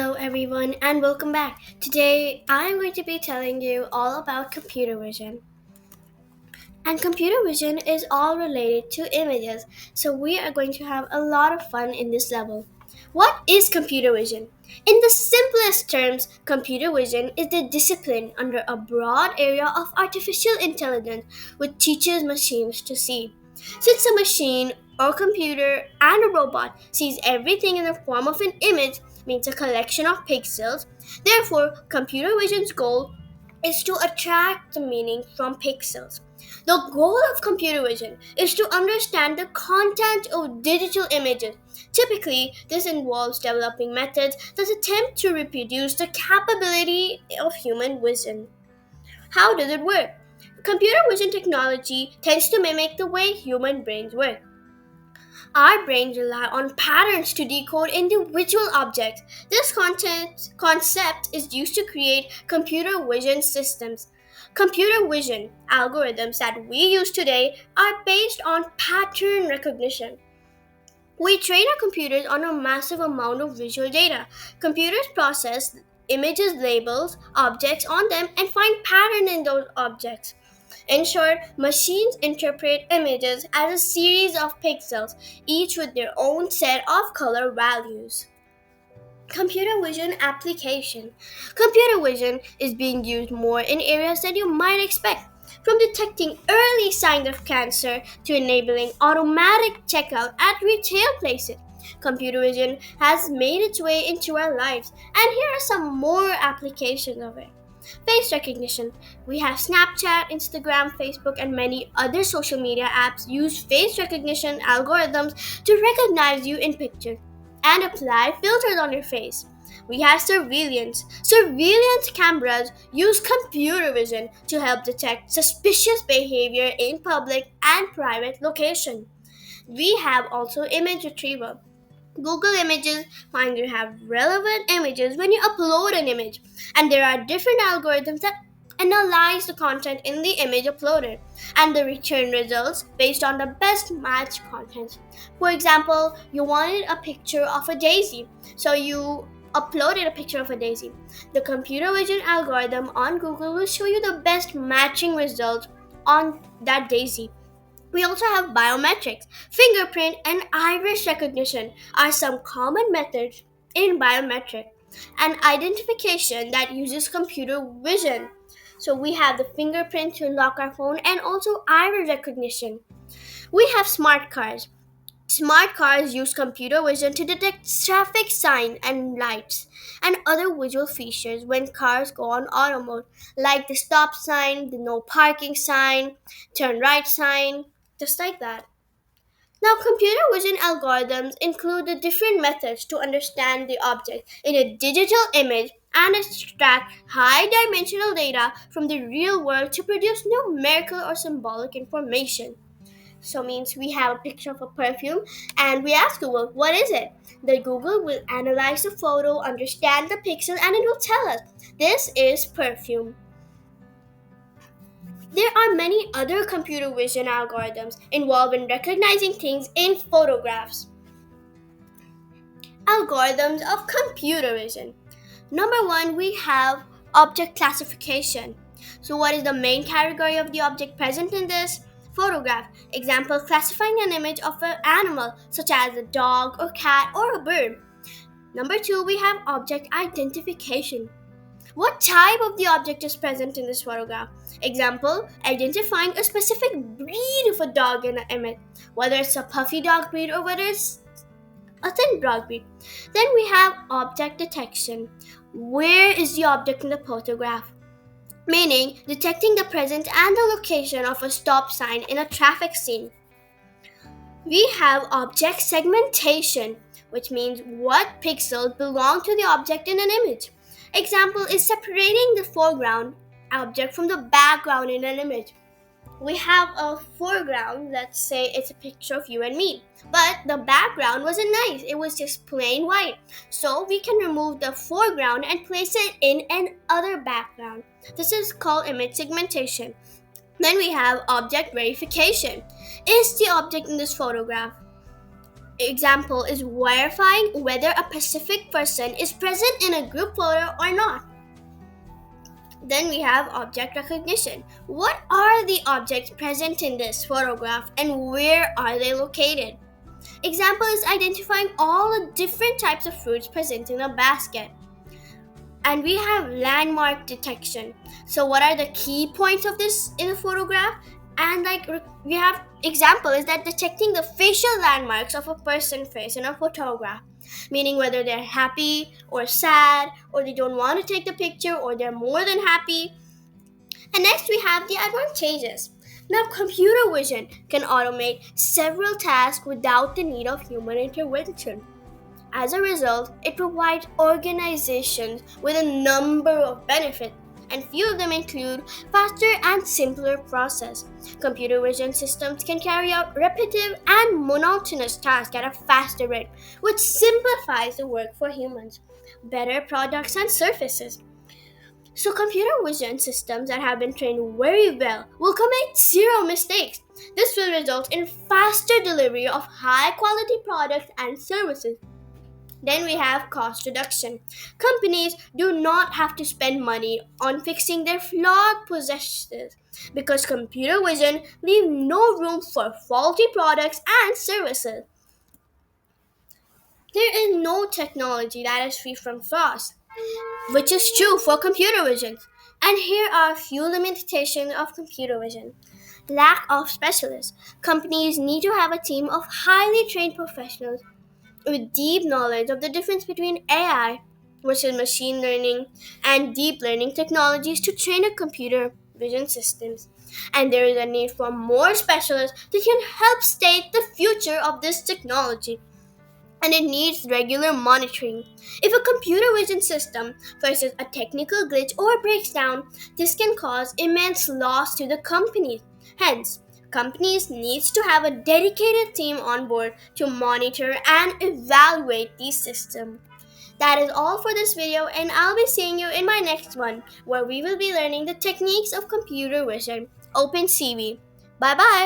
Hello, everyone, and welcome back. Today, I'm going to be telling you all about computer vision. And computer vision is all related to images, so we are going to have a lot of fun in this level. What is computer vision? In the simplest terms, computer vision is the discipline under a broad area of artificial intelligence which teaches machines to see. Since a machine or computer and a robot sees everything in the form of an image, means a collection of pixels, therefore, computer vision's goal is to attract the meaning from pixels. The goal of computer vision is to understand the content of digital images. Typically, this involves developing methods that attempt to reproduce the capability of human vision. How does it work? Computer vision technology tends to mimic the way human brains work. Our brains rely on patterns to decode individual objects. This concept is used to create computer vision systems. Computer vision algorithms that we use today are based on pattern recognition. We train our computers on a massive amount of visual data. Computers process images, labels, objects on them, and find pattern in those objects. In short, machines interpret images as a series of pixels, each with their own set of color values. Computer vision application. Computer vision is being used more in areas that you might expect, from detecting early signs of cancer to enabling automatic checkout at retail places. Computer vision has made its way into our lives, and here are some more applications of it. Face recognition. We have Snapchat, Instagram, Facebook, and many other social media apps use face recognition algorithms to recognize you in pictures and apply filters on your face. We have surveillance. Surveillance cameras use computer vision to help detect suspicious behavior in public and private locations. We have also image retrieval. Google Images finds you have relevant images when you upload an image, and there are different algorithms that analyze the content in the image uploaded and the return results based on the best match content. For example, you wanted a picture of a daisy, so you uploaded a picture of a daisy. The computer vision algorithm on Google will show you the best matching results on that daisy. We also have biometrics. Fingerprint and iris recognition are some common methods in biometric and identification that uses computer vision. So we have the fingerprint to unlock our phone and also iris recognition. We have smart cars. Smart cars use computer vision to detect traffic signs and lights and other visual features when cars go on auto mode, like the stop sign, the no parking sign, turn right sign, just like that. Now, computer vision algorithms include the different methods to understand the object in a digital image and extract high dimensional data from the real world to produce numerical or symbolic information. So means we have a picture of a perfume and we ask Google, what is it? Then Google will analyze the photo, understand the pixel, and it will tell us this is perfume. There are many other computer vision algorithms involved in recognizing things in photographs. Algorithms of computer vision. Number one, we have object classification. So, what is the main category of the object present in this? Photograph. Example, classifying an image of an animal, such as a dog or cat or a bird. Number two, we have object identification. What type of the object is present in this photograph? Example, identifying a specific breed of a dog in the image, whether it's a puffy dog breed or whether it's a thin dog breed. Then we have object detection. Where is the object in the photograph? Meaning, detecting the presence and the location of a stop sign in a traffic scene. We have object segmentation, which means what pixels belong to the object in an image. Example is separating the foreground object from the background in an image. We have a foreground, let's say it's a picture of you and me, but the background wasn't nice, it was just plain white. So we can remove the foreground and place it in another background. This is called image segmentation. Then we have object verification. Is the object in this photograph example is verifying whether a specific person is present in a group photo or not. Then we have object recognition. What are the objects present in this photograph and where are they located? Example is identifying all the different types of fruits present in a basket. And we have landmark detection. So what are the key points of this in a photograph? And we have example is that detecting the facial landmarks of a person's face in a photograph, meaning whether they're happy or sad or they don't want to take the picture or they're more than happy. And next we have the advantages. Now computer vision can automate several tasks without the need of human intervention. As a result, it provides organizations with a number of benefits, and few of them include faster and simpler process. Computer vision systems can carry out repetitive and monotonous tasks at a faster rate, which simplifies the work for humans. Better products and services. So computer vision systems that have been trained very well will commit zero mistakes. This will result in faster delivery of high quality products and services. Then we have cost reduction. Companies do not have to spend money on fixing their flawed possessions because computer vision leaves no room for faulty products and services. There is no technology that is free from flaws, which is true for computer vision. And here are a few limitations of computer vision. Lack of specialists. Companies need to have a team of highly trained professionals with deep knowledge of the difference between AI, which is machine learning, and deep learning technologies to train a computer vision systems. And there is a need for more specialists that can help state the future of this technology. And it needs regular monitoring. If a computer vision system faces a technical glitch or breaks down, this can cause immense loss to the company. Hence, companies need to have a dedicated team on board to monitor and evaluate these systems. That is all for this video, and I'll be seeing you in my next one where we will be learning the techniques of computer vision. OpenCV. Bye bye.